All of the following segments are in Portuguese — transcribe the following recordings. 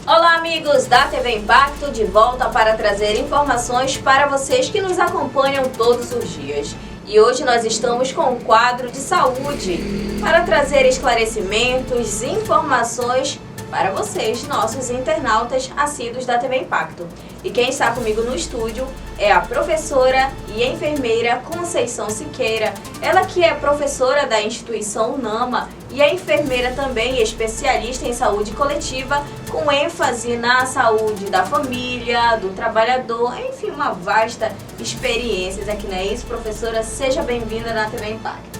Olá, amigos da TV Impacto, de volta para trazer informações para vocês que nos acompanham todos os dias. E hoje nós estamos com um quadro de saúde para trazer esclarecimentos, informações para vocês, nossos internautas assíduos da TV Impacto. E quem está comigo no estúdio é a professora e enfermeira Conceição Siqueira, ela que é professora da instituição UNAMA e é enfermeira também especialista em saúde coletiva, com ênfase na saúde da família, do trabalhador, enfim, uma vasta experiência aqui, não é isso, professora? Seja bem-vinda na TV Impacto.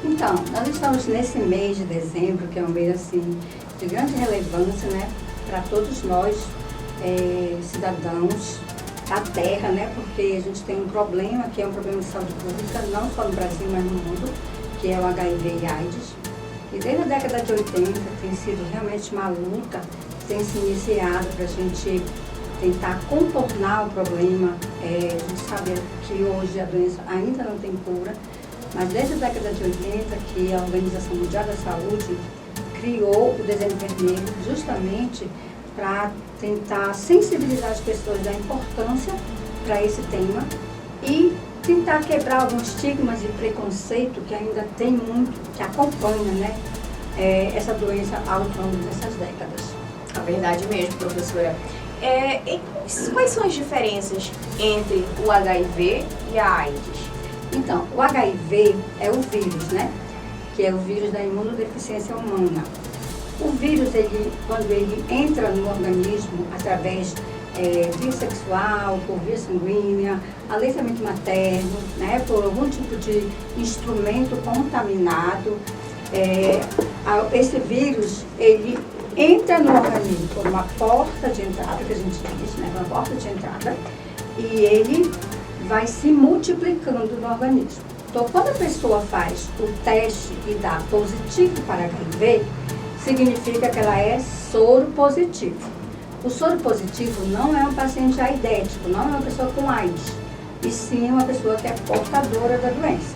Então, nós estamos nesse mês de dezembro, que é um mês assim de grande relevância, né, para todos nós, cidadãos da Terra, né, porque a gente tem um problema, que é um problema de saúde pública, não só no Brasil, mas no mundo, que é o HIV e AIDS. E desde a década de 80 tem sido realmente uma luta, tem se iniciado para a gente tentar contornar o problema. A gente sabe que hoje a doença ainda não tem cura, mas desde a década de 80 que a Organização Mundial da Saúde criou o Dezembro Vermelho justamente para tentar sensibilizar as pessoas da importância para esse tema e tentar quebrar alguns estigmas e preconceito que ainda tem muito, que acompanha, né, essa doença ao longo dessas décadas. É verdade mesmo, professora. Quais são as diferenças entre o HIV e a AIDS? Então, o HIV é o vírus, né? Que é o vírus da imunodeficiência humana. O vírus, quando ele entra no organismo através via sexual, por via sanguínea, aleitamento materno, né, por algum tipo de instrumento contaminado, esse vírus, ele entra no organismo por uma porta de entrada, que a gente diz, né, uma porta de entrada, e ele vai se multiplicando no organismo. Então, quando a pessoa faz o teste e dá positivo para HIV, significa que ela é soro positivo. O soro positivo não é um paciente aidético, não é uma pessoa com AIDS, e sim uma pessoa que é portadora da doença.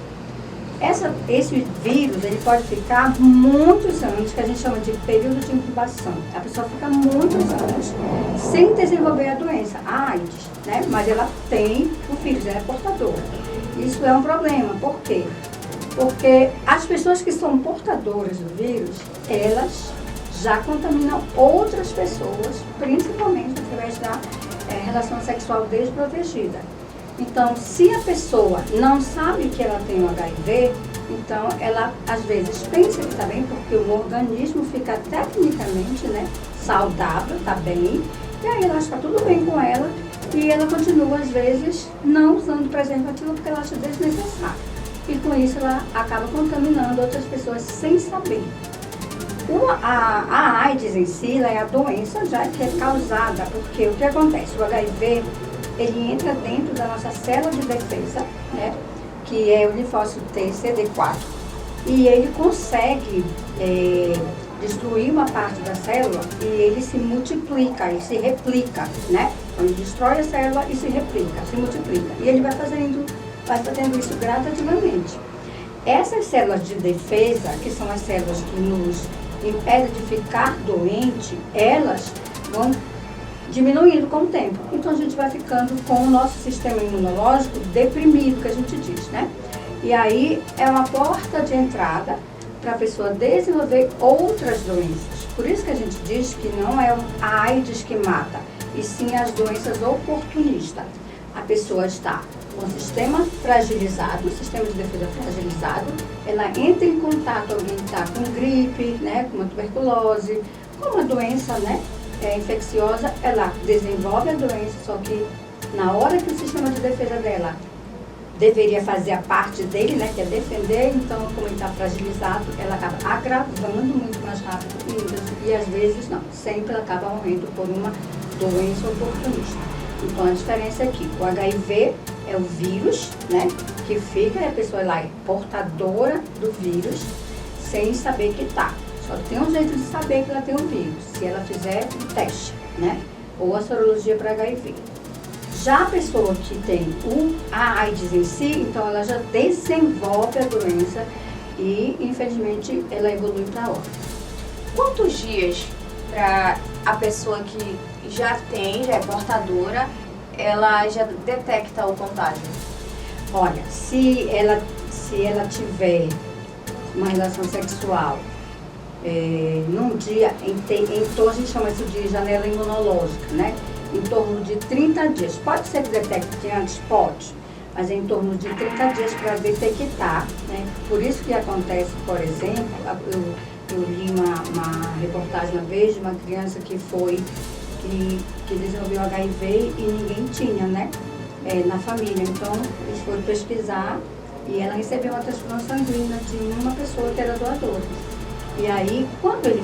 Esse vírus, ele pode ficar muitos anos, que a gente chama de período de incubação. A pessoa fica muitos anos sem desenvolver a doença, a AIDS, né? Mas ela tem o vírus, ela é portadora. Isso é um problema. Por quê? Porque as pessoas que são portadoras do vírus, elas já contaminam outras pessoas, principalmente através da relação sexual desprotegida. Então, se a pessoa não sabe que ela tem o HIV, então ela às vezes pensa que está bem, porque o organismo fica tecnicamente, né, saudável, está bem, e aí ela está tudo bem com ela, e ela continua às vezes não usando preservativo porque ela acha desnecessário. E com isso ela acaba contaminando outras pessoas sem saber. A AIDS em si, ela é a doença já que é causada, porque o que acontece? O HIV, ele entra dentro da nossa célula de defesa, né, que é o linfócito T, CD4, e ele consegue destruir uma parte da célula e ele se multiplica e se replica, né? Então, ele destrói a célula e se replica, se multiplica. E ele vai fazendo isso gradativamente. Essas células de defesa, que são as células que nos impedem de ficar doente, elas vão diminuindo com o tempo. Então a gente vai ficando com o nosso sistema imunológico deprimido, que a gente diz, né? E aí é uma porta de entrada para a pessoa desenvolver outras doenças. Por isso que a gente diz que não é a AIDS que mata, e sim as doenças oportunistas. A pessoa está com o sistema fragilizado, o sistema de defesa fragilizado, ela entra em contato, alguém está com gripe, né, com uma tuberculose, com uma doença, né, infecciosa, ela desenvolve a doença, só que na hora que o sistema de defesa dela deveria fazer a parte dele, né, que é defender, então como ele está fragilizado, ela acaba agravando muito mais rápido e às vezes não, sempre ela acaba morrendo por uma doença oportunista. Então a diferença é que o HIV é o vírus, né, que fica, a pessoa lá é portadora do vírus sem saber que está. Só tem um jeito de saber que ela tem o vírus, se ela fizer o teste, né, ou a sorologia para HIV. Já a pessoa que tem a AIDS em si, então ela já desenvolve a doença e, infelizmente, ela evolui para óbito. Quantos dias para a pessoa que já é portadora, ela já detecta o contágio? Olha, se ela tiver uma relação sexual num dia, então a gente chama isso de janela imunológica, né? Em torno de 30 dias. Pode ser que detecte antes? Pode, mas é em torno de 30 dias para detectar, né? Por isso que acontece, por exemplo, eu li uma reportagem uma vez de uma criança que desenvolveu HIV e ninguém tinha, né? Na família. Então, eles foram pesquisar e ela recebeu uma transfusão sanguínea de uma pessoa que era doadora. E aí, quando ele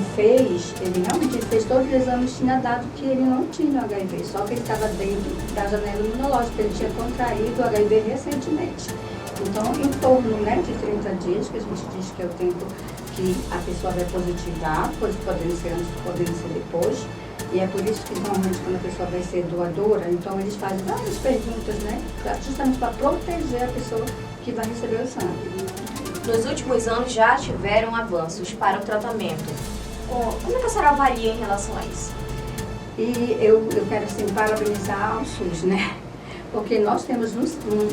realmente fez todos os exames, tinha dado que ele não tinha HIV, só que ele estava dentro da janela imunológica, ele tinha contraído o HIV recentemente. Então, em torno, né, de 30 dias, que a gente diz que é o tempo que a pessoa vai positivar, podendo ser antes, podendo ser depois. E é por isso que normalmente quando a pessoa vai ser doadora, então eles fazem várias perguntas, né, justamente para proteger a pessoa que vai receber o sangue. Nos últimos anos já tiveram avanços para o tratamento. Como é que a senhora avalia em relação a isso? E eu quero, assim, parabenizar o SUS, né? Porque nós temos um sistema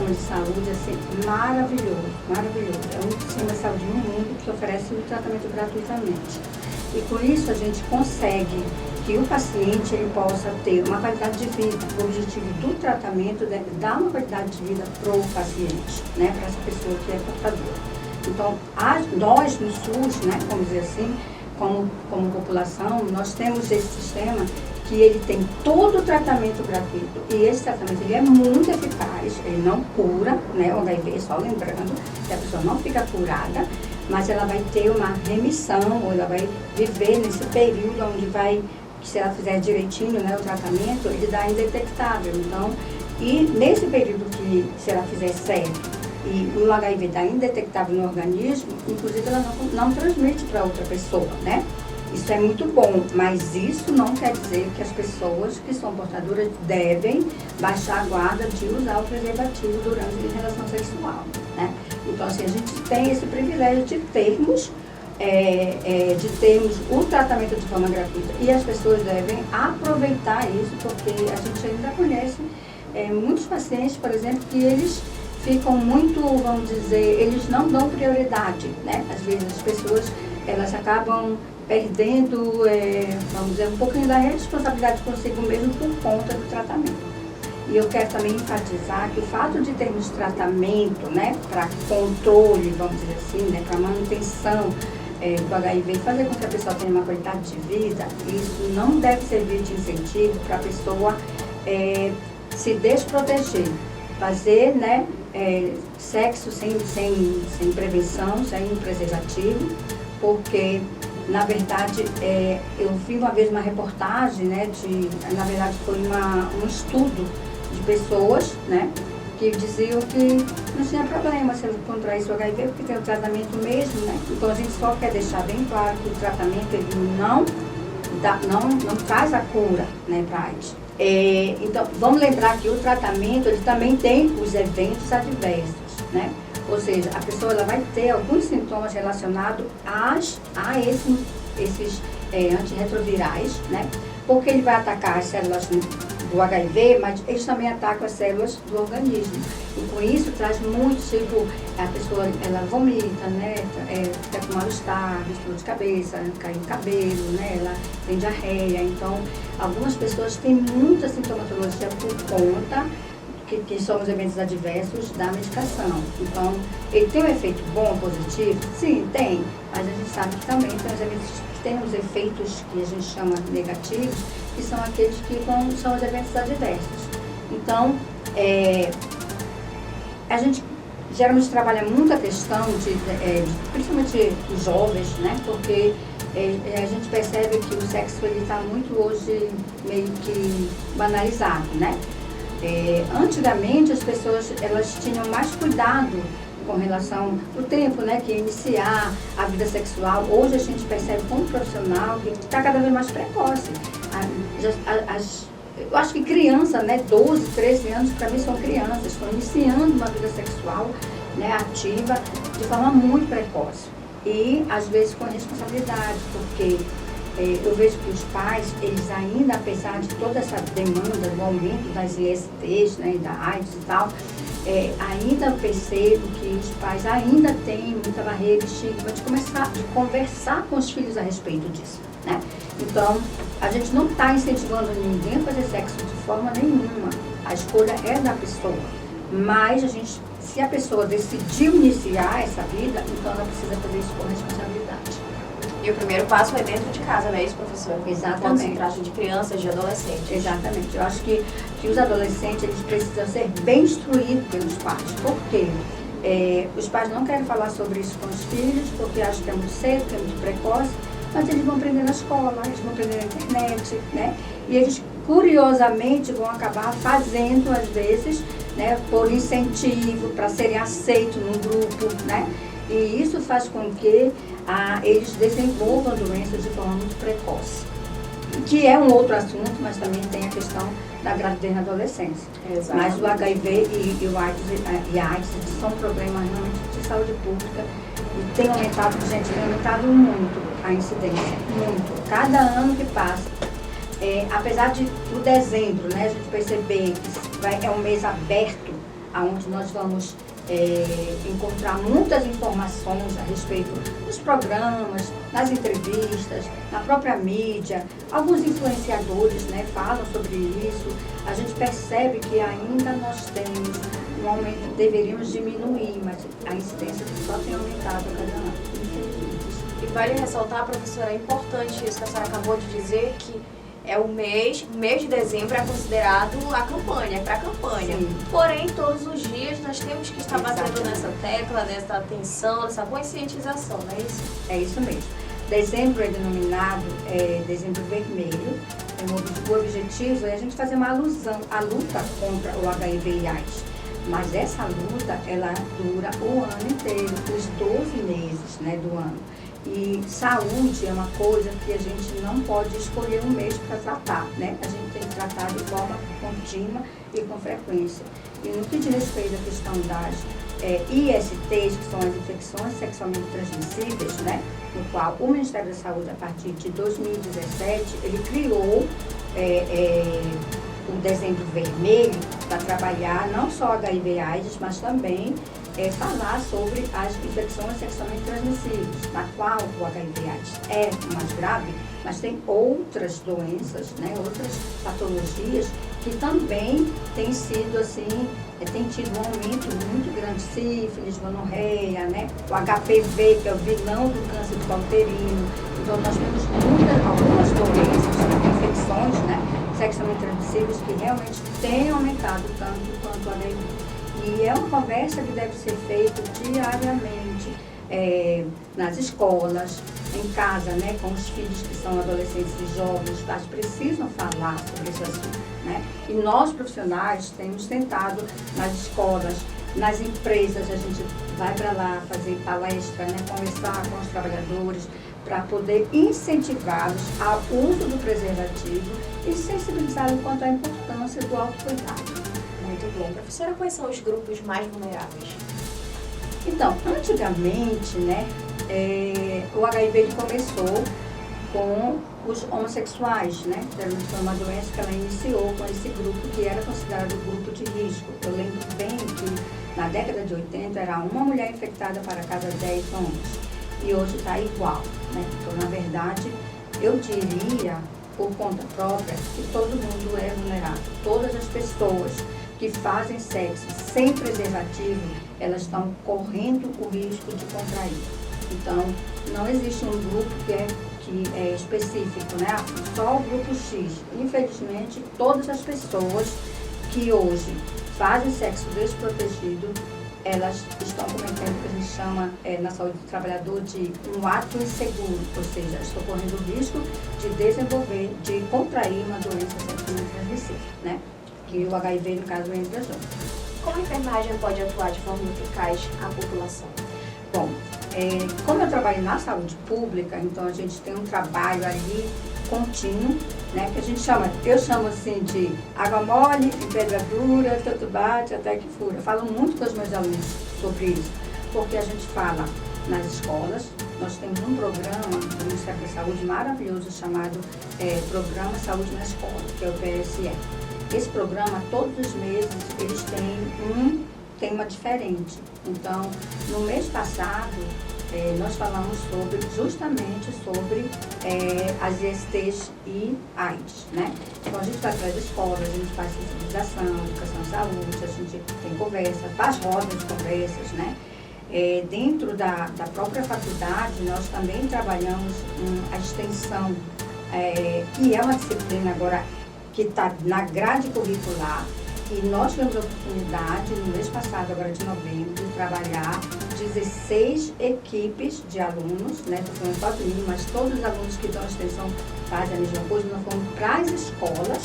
de saúde, assim, maravilhoso, maravilhoso. É um sistema de saúde no mundo que oferece o tratamento gratuitamente. E com isso a gente consegue que o paciente ele possa ter uma qualidade de vida. O objetivo do tratamento é dar uma qualidade de vida para o paciente, né, para essa pessoa que é portadora. Então, nós no SUS, né, vamos dizer assim, como população, nós temos esse sistema que ele tem todo o tratamento gratuito e esse tratamento ele é muito eficaz, ele não cura, né, o HIV, só lembrando que a pessoa não fica curada, mas ela vai ter uma remissão, ou ela vai viver nesse período onde se ela fizer direitinho, né, o tratamento, ele dá indetectável. Então, e nesse período que, se ela fizer certo, e o HIV dá indetectável no organismo, inclusive ela não transmite para outra pessoa, né? Isso é muito bom, mas isso não quer dizer que as pessoas que são portadoras devem baixar a guarda de usar o preservativo durante a relação sexual, né? Então, assim, a gente tem esse privilégio de termos o tratamento de forma gratuita e as pessoas devem aproveitar isso, porque a gente ainda conhece muitos pacientes, por exemplo, que eles ficam muito, vamos dizer, eles não dão prioridade, né? Às vezes as pessoas, elas acabam perdendo, vamos dizer, um pouquinho da responsabilidade consigo mesmo por conta do tratamento. E eu quero também enfatizar que o fato de termos tratamento, né, para controle, vamos dizer assim, né, para manutenção do HIV, fazer com que a pessoa tenha uma qualidade de vida, isso não deve servir de incentivo para a pessoa se desproteger, fazer, né, sexo sem prevenção, sem preservativo, porque na verdade, eu vi uma vez uma reportagem, né, na verdade foi um estudo de pessoas, né, que diziam que não tinha problema se contraísse o HIV, porque tem o tratamento mesmo, né. Então a gente só quer deixar bem claro que o tratamento ele não traz a cura, né, para AIDS. Então vamos lembrar que o tratamento ele também tem os eventos adversos, né. Ou seja, a pessoa ela vai ter alguns sintomas relacionados a esses antirretrovirais, né? Porque ele vai atacar as células do HIV, mas eles também atacam as células do organismo. E com isso traz muito, tipo, a pessoa ela vomita, né? Fica com mal-estar, dor de cabeça, cai no cabelo, né? Ela tem diarreia. Então, algumas pessoas têm muita sintomatologia por conta que são os eventos adversos da medicação. Então, ele tem um efeito bom, positivo? Sim, tem. Mas a gente sabe que também tem os efeitos que a gente chama de negativos, que são aqueles que são os eventos adversos. Então, a gente geralmente trabalha muito a questão principalmente os jovens, né? Porque a gente percebe que o sexo está muito hoje meio que banalizado, né? Antigamente as pessoas elas tinham mais cuidado com relação ao tempo, né, que iniciar a vida sexual. Hoje a gente percebe como profissional que está cada vez mais precoce. Eu acho que criança, né, 12, 13 anos, para mim são crianças, estão iniciando uma vida sexual, né, ativa de forma muito precoce. E, às vezes, com responsabilidade, porque eu vejo que os pais, eles ainda, apesar de toda essa demanda do aumento das ISTs, né, da AIDS e tal, ainda percebo que os pais ainda têm muita barreira e estigma de começar de conversar com os filhos a respeito disso, né? Então, a gente não está incentivando ninguém a fazer sexo de forma nenhuma. A escolha é da pessoa. Mas se a pessoa decidiu iniciar essa vida, então ela precisa fazer isso com responsabilidade. E o primeiro passo é dentro de casa, não é isso, professor? Exatamente. Quando se trata de crianças, de adolescentes. Exatamente. Eu acho que os adolescentes, eles precisam ser bem instruídos pelos pais. Por quê? Os pais não querem falar sobre isso com os filhos, porque acham que é muito cedo, que é muito precoce, mas eles vão aprender na escola, eles vão aprender na internet, né? E eles, curiosamente, vão acabar fazendo, às vezes, né, por incentivo, para serem aceitos num grupo, né? E isso faz com que eles desenvolvam doenças de forma muito precoce. Que é um outro assunto, mas também tem a questão da gravidez na adolescência. Exatamente. Mas o HIV e o AIDS são problemas realmente de saúde pública e tem aumentado, gente, tem aumentado muito a incidência, muito. Cada ano que passa, apesar de o dezembro, né, a gente perceber que é um mês aberto, onde nós vamos encontrar muitas informações a respeito dos programas, nas entrevistas, na própria mídia. Alguns influenciadores, né, falam sobre isso. A gente percebe que ainda nós temos um aumento, deveríamos diminuir, mas a incidência só tem aumentado a cada ano, infelizmente. E vale ressaltar, professora, é importante isso que a senhora acabou de dizer, que o mês de dezembro é considerado a campanha, é para a campanha. Sim. Porém, todos os dias nós temos que estar batendo nessa tecla, nessa atenção, nessa conscientização, não é isso? É isso mesmo. Dezembro é denominado dezembro vermelho. O objetivo é a gente fazer uma alusão à luta contra o HIV e AIDS. Mas essa luta, ela dura o ano inteiro, os 12 meses, né, do ano. E saúde é uma coisa que a gente não pode escolher um mês para tratar, né? A gente tem que tratar de forma contínua e com frequência. E no que diz respeito à questão das ISTs, que são as infecções sexualmente transmissíveis, né? No qual o Ministério da Saúde, a partir de 2017, ele criou o dezembro vermelho para trabalhar não só HIV e AIDS, mas também falar sobre as infecções sexualmente transmissíveis, na qual o HIV/AIDS é o mais grave, mas tem outras doenças, né, outras patologias que também têm sido assim, tem tido um aumento muito grande, sífilis, gonorreia, né, o HPV, que é o vilão do câncer de colo uterino. Então nós temos algumas doenças, infecções, né, sexualmente transmissíveis que realmente têm aumentado tanto quanto o HIV. E é uma conversa que deve ser feita diariamente nas escolas, em casa, né, com os filhos que são adolescentes e jovens. Os pais precisam falar sobre esse assunto, né? E nós, profissionais, temos tentado nas escolas, nas empresas, a gente vai para lá fazer palestra, né, conversar com os trabalhadores, para poder incentivá-los ao uso do preservativo e sensibilizá-los quanto à importância do autocuidado. Muito bom. Professora, quais são os grupos mais vulneráveis? Então, antigamente, né, o HIV ele começou com os homossexuais, né? Geralmente foi uma doença que ela iniciou com esse grupo que era considerado grupo de risco. Eu lembro bem que na década de 80 era uma mulher infectada para cada 10 homens. E hoje está igual, né? Então, na verdade, eu diria, por conta própria, que todo mundo é vulnerável. Todas as pessoas que fazem sexo sem preservativo, elas estão correndo o risco de contrair. Então, não existe um grupo que é específico, né? Só o grupo X. Infelizmente, todas as pessoas que hoje fazem sexo desprotegido, elas estão cometendo o que a gente chama na saúde do trabalhador de um ato inseguro, ou seja, estão correndo o risco de desenvolver, de contrair uma doença sexualmente transmissível, né? Que o HIV, no caso, entra junto. Como a enfermagem pode atuar de forma eficaz à população? Bom, como eu trabalho na saúde pública, então a gente tem um trabalho ali contínuo, né, que a gente eu chamo assim de água mole, em pedra dura, tanto bate até que fura. Eu falo muito com os meus alunos sobre isso, porque a gente fala nas escolas, nós temos um programa do Ministério da Saúde maravilhoso chamado Programa Saúde na Escola, que é o PSE. Esse programa, todos os meses, eles têm um tema diferente. Então, no mês passado, nós falamos justamente sobre as ISTs e AIDS, né? Então, a gente vai para as escolas, a gente faz sensibilização, educação e saúde, a gente tem conversa, faz rodas de conversas, né? Dentro da própria faculdade, nós também trabalhamos a extensão, que é uma disciplina agora que está na grade curricular, e nós tivemos a oportunidade, no mês passado, agora de novembro, de trabalhar 16 equipes de alunos, né? Estou falando só de mim, mas todos os alunos que estão na extensão fazem a mesma coisa. Nós fomos para as escolas,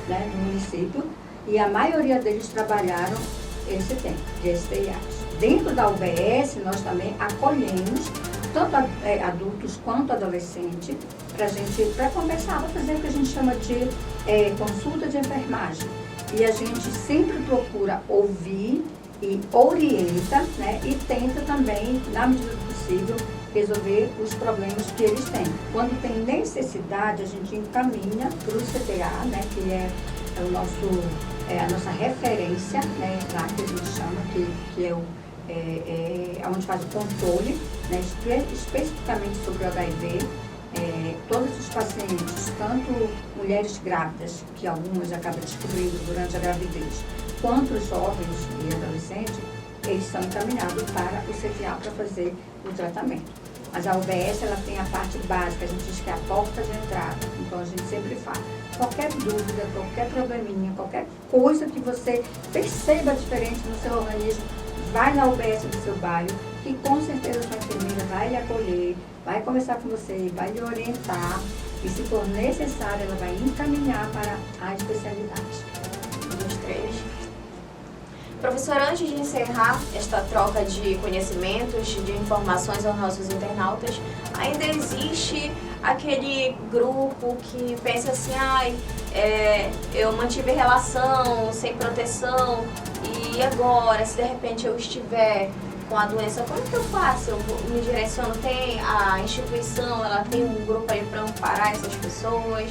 né, do município, e a maioria deles trabalharam esse tempo, de STIs. Dentro da UBS, nós também acolhemos tanto adultos quanto adolescentes, para conversar, para fazer o que a gente chama de consulta de enfermagem. E a gente sempre procura ouvir e orienta, né, e tenta também, na medida do possível, resolver os problemas que eles têm. Quando tem necessidade, a gente encaminha para o CTA, né, que é a nossa referência, né, lá que a gente chama, que é onde faz o controle, né, especificamente sobre o HIV. Todos os pacientes, tanto mulheres grávidas, que algumas acabam descobrindo durante a gravidez, quanto os jovens e adolescentes, eles são encaminhados para o CTA para fazer o tratamento. Mas a UBS, ela tem a parte básica, a gente diz que é a porta de entrada. Então, a gente sempre fala, qualquer dúvida, qualquer probleminha, qualquer coisa que você perceba diferente no seu organismo, vai na UBS do seu bairro, que com certeza a sua enfermeira vai lhe acolher, vai conversar com você, vai lhe orientar, e se for necessário, ela vai encaminhar para a especialidade. Dos três. Professora, antes de encerrar esta troca de conhecimentos, de informações aos nossos internautas, ainda existe aquele grupo que pensa assim, eu mantive relação sem proteção, e agora, se de repente eu estiver com a doença, como que eu faço? Eu me direciono, tem a instituição, ela tem um grupo aí para amparar essas pessoas.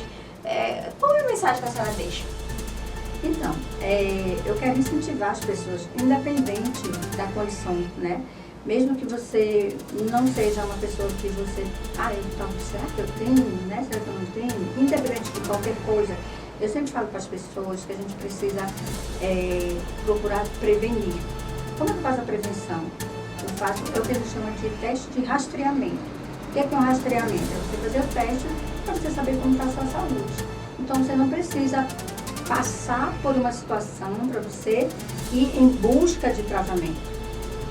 Qual é a mensagem que a senhora deixa? Então, eu quero incentivar as pessoas, independente da condição, né? Mesmo que você não seja uma pessoa que você, então, será que eu tenho, né? Será que eu não tenho? Independente de qualquer coisa, eu sempre falo para as pessoas que a gente precisa procurar prevenir. Como é que eu faço a prevenção? Eu faço o que a gente chama de teste de rastreamento. O que é um rastreamento? É você fazer o teste para você saber como está a sua saúde. Então, você não precisa passar por uma situação para você ir em busca de tratamento.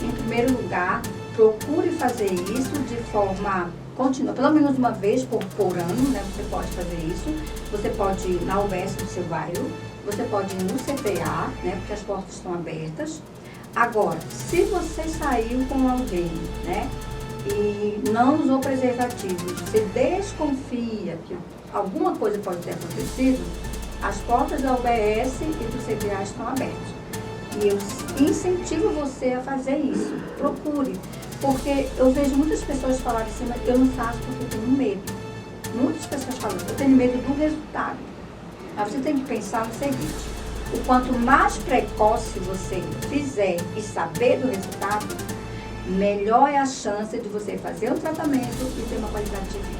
Em primeiro lugar, procure fazer isso de forma contínua, pelo menos uma vez por ano, né? Você pode fazer isso. Você pode ir na UBS do seu bairro, você pode ir no CTA, né? Porque as portas estão abertas. Agora, se você saiu com alguém, né, e não usou preservativo, você desconfia que alguma coisa pode ter acontecido, as portas da UBS e do CTA estão abertas. E eu incentivo você a fazer isso. Procure. Porque eu vejo muitas pessoas falarem assim, mas eu não faço porque eu tenho medo. Muitas pessoas falam, eu tenho medo do resultado. Mas você tem que pensar no seguinte, o quanto mais precoce você fizer e saber do resultado, melhor é a chance de você fazer o tratamento e ter uma qualidade de vida.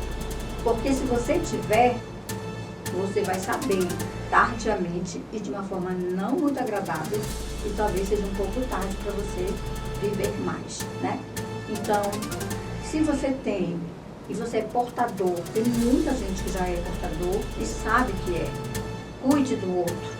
Porque se você tiver, você vai saber tardiamente e de uma forma não muito agradável, e talvez seja um pouco tarde para você viver mais, né? Então, se você tem e você é portador, tem muita gente que já é portador e sabe que é, cuide do outro.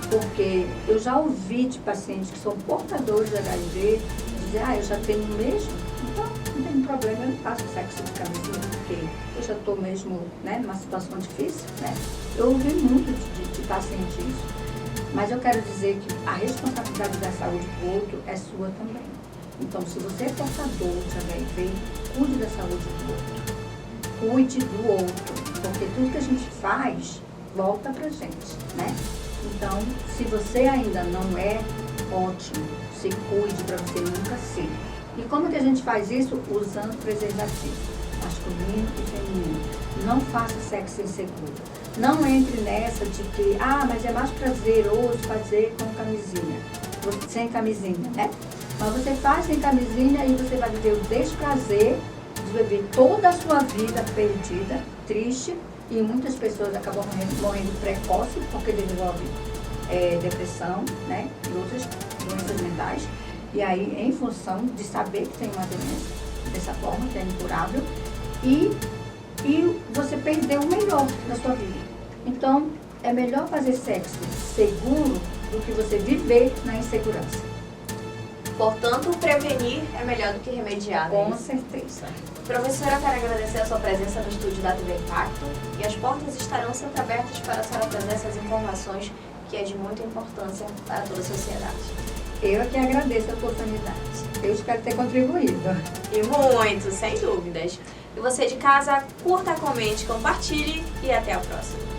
Porque eu já ouvi de pacientes que são portadores de HIV dizer, eu já tenho mesmo, então não tem problema, eu não faço sexo de camisinha, porque eu já estou mesmo, né, numa situação difícil, né? Eu ouvi muito de pacientes isso, mas eu quero dizer que a responsabilidade da saúde do outro é sua também. Então, se você é portador de HIV, cuide da saúde do outro, cuide do outro, porque tudo que a gente faz volta pra gente, né? Então, se você ainda não é, ótimo, se cuide para você nunca ser. E como que a gente faz isso? Usando preservativo masculino e feminino. Não faça sexo inseguro. Não entre nessa de que, mas é mais prazeroso fazer com camisinha, sem camisinha, né? Mas você faz sem camisinha e você vai viver o desprazer de viver toda a sua vida perdida, triste, e muitas pessoas acabam morrendo precoce porque desenvolvem depressão, né? E outras doenças mentais. E aí, em função de saber que tem uma doença dessa forma, que é incurável, e você perdeu o melhor da sua vida. Então, é melhor fazer sexo seguro do que você viver na insegurança. Portanto, prevenir é melhor do que remediar, né? Com certeza. Professora, eu quero agradecer a sua presença no estúdio da TV Impacto e as portas estarão sempre abertas para a senhora trazer essas informações que é de muita importância para toda a sociedade. Eu que agradeço a oportunidade. Eu espero ter contribuído. E muito, sem dúvidas. E você de casa, curta, comente, compartilhe e até a próxima.